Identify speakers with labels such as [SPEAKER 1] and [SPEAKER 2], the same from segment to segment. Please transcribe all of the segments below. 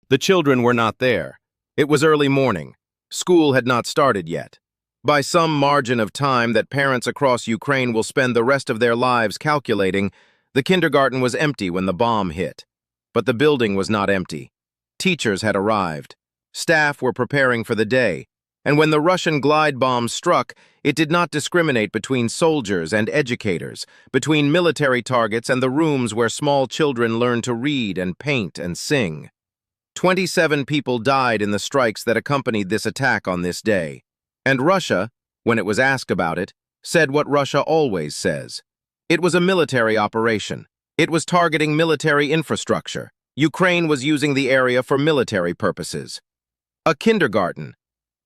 [SPEAKER 1] The children were not there. It was early morning. School had not started yet. By some margin of time that parents across Ukraine will spend the rest of their lives calculating, the kindergarten was empty when the bomb hit. But the building was not empty. Teachers had arrived. Staff were preparing for the day. And when the Russian glide bomb struck, it did not discriminate between soldiers and educators, between military targets and the rooms where small children learn to read and paint and sing. 27 people died in the strikes that accompanied this attack on this day. And Russia, when it was asked about it, said what Russia always says. It was a military operation. It was targeting military infrastructure. Ukraine was using the area for military purposes. A kindergarten.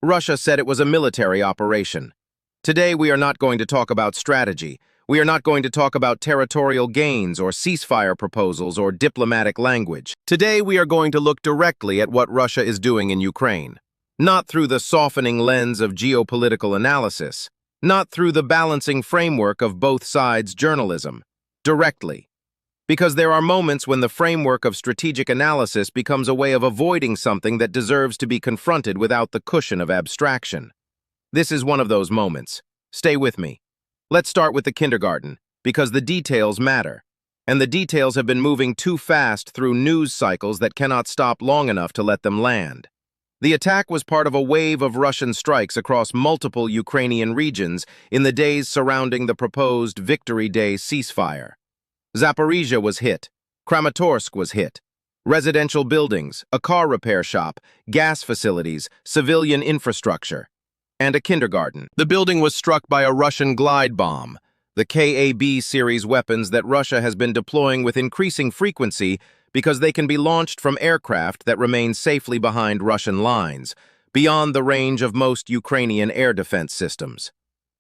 [SPEAKER 1] Russia said it was a military operation. Today we are not going to talk about strategy. We are not going to talk about territorial gains or ceasefire proposals or diplomatic language. Today we are going to look directly at what Russia is doing in Ukraine. Not through the softening lens of geopolitical analysis. Not through the balancing framework of both sides' journalism. Directly. Because there are moments when the framework of strategic analysis becomes a way of avoiding something that deserves to be confronted without the cushion of abstraction. This is one of those moments. Stay with me. Let's start with the kindergarten, because the details matter. And the details have been moving too fast through news cycles that cannot stop long enough to let them land. The attack was part of a wave of Russian strikes across multiple Ukrainian regions in the days surrounding the proposed Victory Day ceasefire. Zaporizhia was hit. Kramatorsk was hit. Residential buildings, a car repair shop, gas facilities, civilian infrastructure, and a kindergarten. The building was struck by a Russian glide bomb, the KAB series weapons that Russia has been deploying with increasing frequency because they can be launched from aircraft that remain safely behind Russian lines, beyond the range of most Ukrainian air defense systems.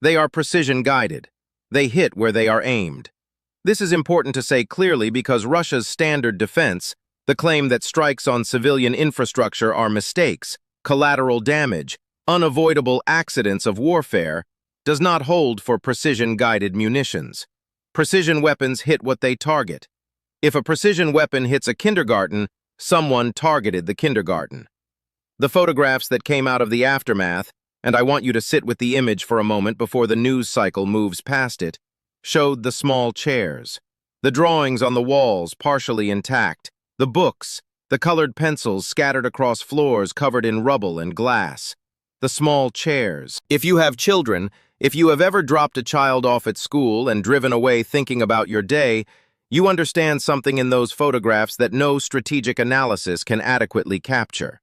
[SPEAKER 1] They are precision-guided. They hit where they are aimed. This is important to say clearly because Russia's standard defense, the claim that strikes on civilian infrastructure are mistakes, collateral damage, unavoidable accidents of warfare, does not hold for precision-guided munitions. Precision weapons hit what they target. If a precision weapon hits a kindergarten, someone targeted the kindergarten. The photographs that came out of the aftermath, and I want you to sit with the image for a moment before the news cycle moves past it, showed the small chairs, the drawings on the walls partially intact, the books, the colored pencils scattered across floors covered in rubble and glass, the small chairs. If you have children, if you have ever dropped a child off at school and driven away thinking about your day, you understand something in those photographs that no strategic analysis can adequately capture.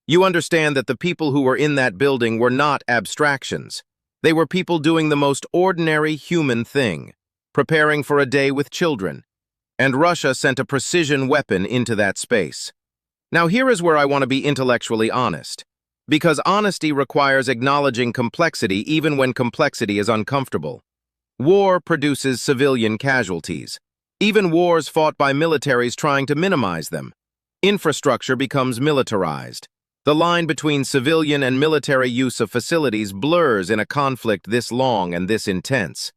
[SPEAKER 1] You understand that the people who were in that building were not abstractions. They were people doing the most ordinary human thing, preparing for a day with children. And Russia sent a precision weapon into that space. Now here is where I want to be intellectually honest. Because honesty requires acknowledging complexity even when complexity is uncomfortable. War produces civilian casualties. Even wars fought by militaries trying to minimize them. Infrastructure becomes militarized. The line between civilian and military use of facilities blurs in a conflict this long and this intense.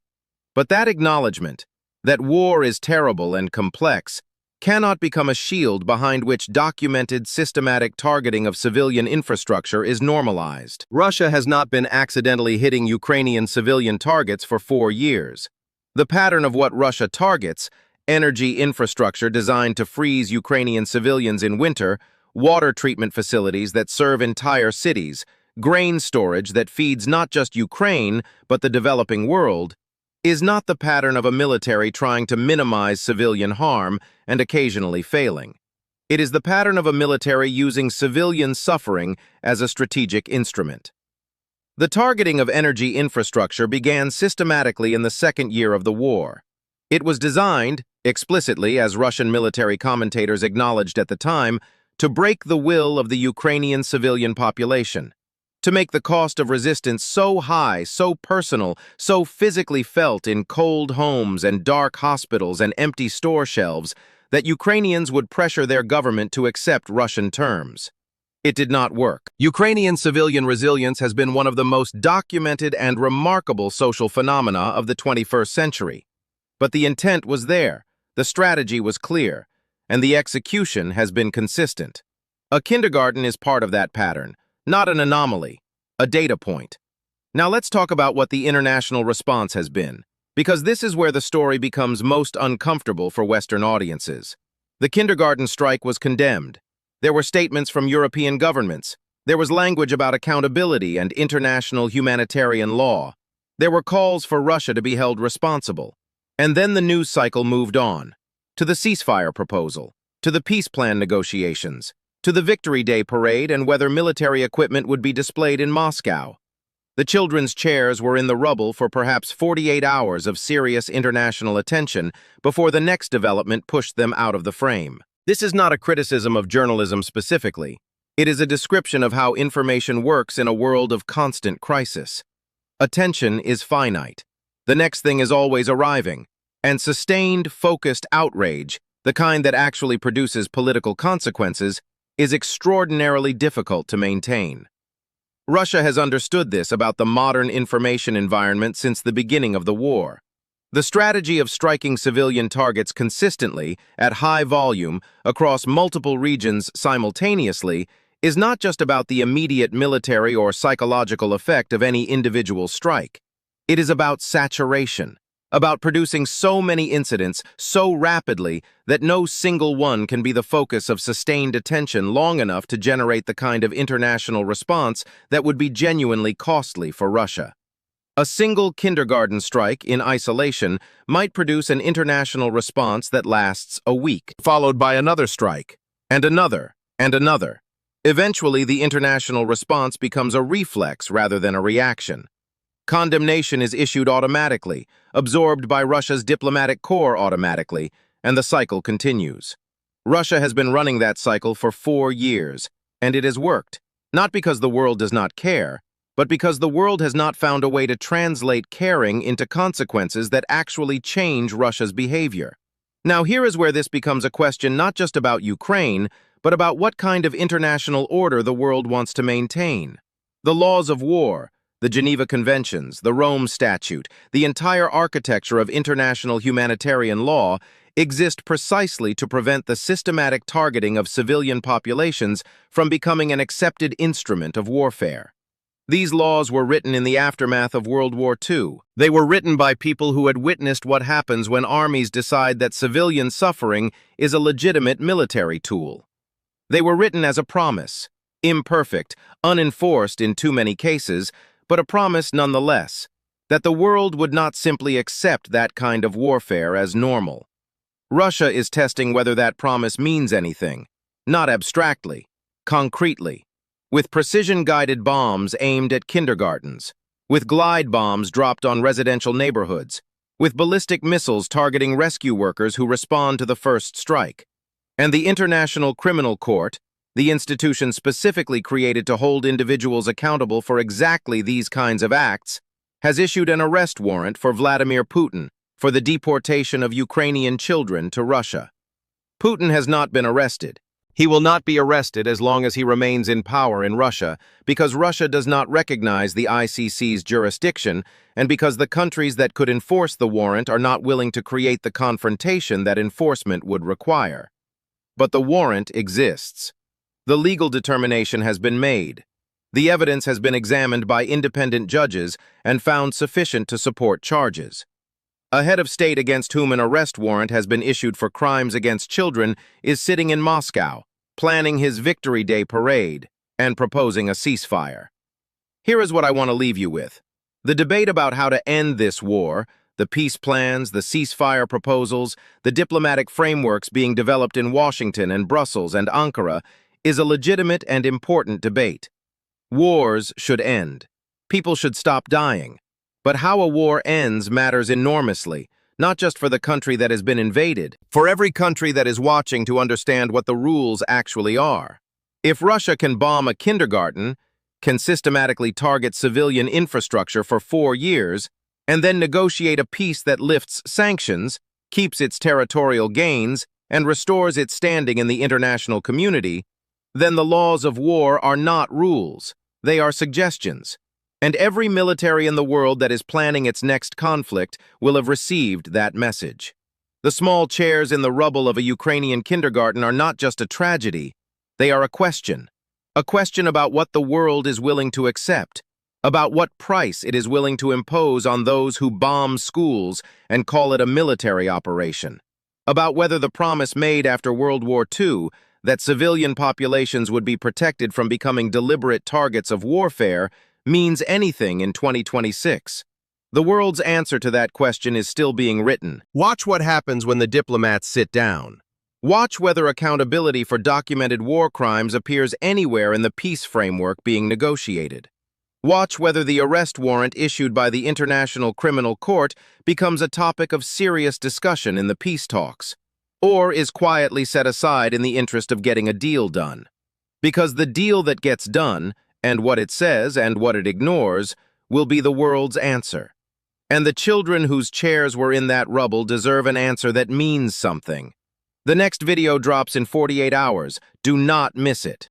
[SPEAKER 1] But that acknowledgement, that war is terrible and complex, cannot become a shield behind which documented systematic targeting of civilian infrastructure is normalized. Russia has not been accidentally hitting Ukrainian civilian targets for 4 years. The pattern of what Russia targets, energy infrastructure designed to freeze Ukrainian civilians in winter, water treatment facilities that serve entire cities, grain storage that feeds not just Ukraine, but the developing world, is not the pattern of a military trying to minimize civilian harm and occasionally failing. It is the pattern of a military using civilian suffering as a strategic instrument. The targeting of energy infrastructure began systematically in the second year of the war. It was designed, explicitly as Russian military commentators acknowledged at the time, to break the will of the Ukrainian civilian population, to make the cost of resistance so high, so personal, so physically felt in cold homes and dark hospitals and empty store shelves that Ukrainians would pressure their government to accept Russian terms. It did not work. Ukrainian civilian resilience has been one of the most documented and remarkable social phenomena of the 21st century. But the intent was there, the strategy was clear, and the execution has been consistent. A kindergarten is part of that pattern, not an anomaly, a data point. Now let's talk about what the international response has been, because this is where the story becomes most uncomfortable for Western audiences. The kindergarten strike was condemned. There were statements from European governments. There was language about accountability and international humanitarian law. There were calls for Russia to be held responsible. And then the news cycle moved on, to the ceasefire proposal, to the peace plan negotiations, to the Victory Day parade and whether military equipment would be displayed in Moscow. The children's chairs were in the rubble for perhaps 48 hours of serious international attention before the next development pushed them out of the frame. This is not a criticism of journalism specifically. It is a description of how information works in a world of constant crisis. Attention is finite. The next thing is always arriving, and sustained, focused outrage, the kind that actually produces political consequences, is extraordinarily difficult to maintain. Russia has understood this about the modern information environment since the beginning of the war. The strategy of striking civilian targets consistently, at high volume, across multiple regions simultaneously, is not just about the immediate military or psychological effect of any individual strike. It is about saturation, about producing so many incidents so rapidly that no single one can be the focus of sustained attention long enough to generate the kind of international response that would be genuinely costly for Russia. A single kindergarten strike in isolation might produce an international response that lasts a week, followed by another strike, and another, and another. Eventually, the international response becomes a reflex rather than a reaction. Condemnation is issued automatically, absorbed by Russia's diplomatic corps automatically, and the cycle continues. Russia has been running that cycle for 4 years, and it has worked, not because the world does not care, but because the world has not found a way to translate caring into consequences that actually change Russia's behavior. Now, here is where this becomes a question not just about Ukraine, but about what kind of international order the world wants to maintain. The laws of war, the Geneva Conventions, the Rome Statute, the entire architecture of international humanitarian law exist precisely to prevent the systematic targeting of civilian populations from becoming an accepted instrument of warfare. These laws were written in the aftermath of World War II. They were written by people who had witnessed what happens when armies decide that civilian suffering is a legitimate military tool. They were written as a promise, imperfect, unenforced in too many cases, but a promise nonetheless, that the world would not simply accept that kind of warfare as normal. Russia is testing whether that promise means anything, not abstractly, concretely, with precision-guided bombs aimed at kindergartens, with glide bombs dropped on residential neighborhoods, with ballistic missiles targeting rescue workers who respond to the first strike. And the International Criminal Court, the institution specifically created to hold individuals accountable for exactly these kinds of acts, has issued an arrest warrant for Vladimir Putin for the deportation of Ukrainian children to Russia. Putin has not been arrested. He will not be arrested as long as he remains in power in Russia, because Russia does not recognize the ICC's jurisdiction and because the countries that could enforce the warrant are not willing to create the confrontation that enforcement would require. But the warrant exists. The legal determination has been made. The evidence has been examined by independent judges and found sufficient to support charges. A head of state against whom an arrest warrant has been issued for crimes against children is sitting in Moscow, planning his Victory Day parade and proposing a ceasefire. Here is what I want to leave you with. The debate about how to end this war, the peace plans, the ceasefire proposals, the diplomatic frameworks being developed in Washington and Brussels and Ankara, is a legitimate and important debate. Wars should end. People should stop dying. But how a war ends matters enormously, not just for the country that has been invaded, for every country that is watching to understand what the rules actually are. If Russia can bomb a kindergarten, can systematically target civilian infrastructure for 4 years, and then negotiate a peace that lifts sanctions, keeps its territorial gains, and restores its standing in the international community, then the laws of war are not rules, they are suggestions. And every military in the world that is planning its next conflict will have received that message. The small chairs in the rubble of a Ukrainian kindergarten are not just a tragedy, They are a question about what the world is willing to accept, about what price it is willing to impose on those who bomb schools and call it a military operation, about whether the promise made after World War II that civilian populations would be protected from becoming deliberate targets of warfare means anything in 2026. The world's answer to that question is still being written.
[SPEAKER 2] Watch what happens when the diplomats sit down.
[SPEAKER 1] Watch whether accountability for documented war crimes appears anywhere in the peace framework being negotiated. Watch whether the arrest warrant issued by the International Criminal Court becomes a topic of serious discussion in the peace talks, or is quietly set aside in the interest of getting a deal done. Because the deal that gets done, and what it says and what it ignores, will be the world's answer. And the children whose chairs were in that rubble deserve an answer that means something. The next video drops in 48 hours. Do not miss it.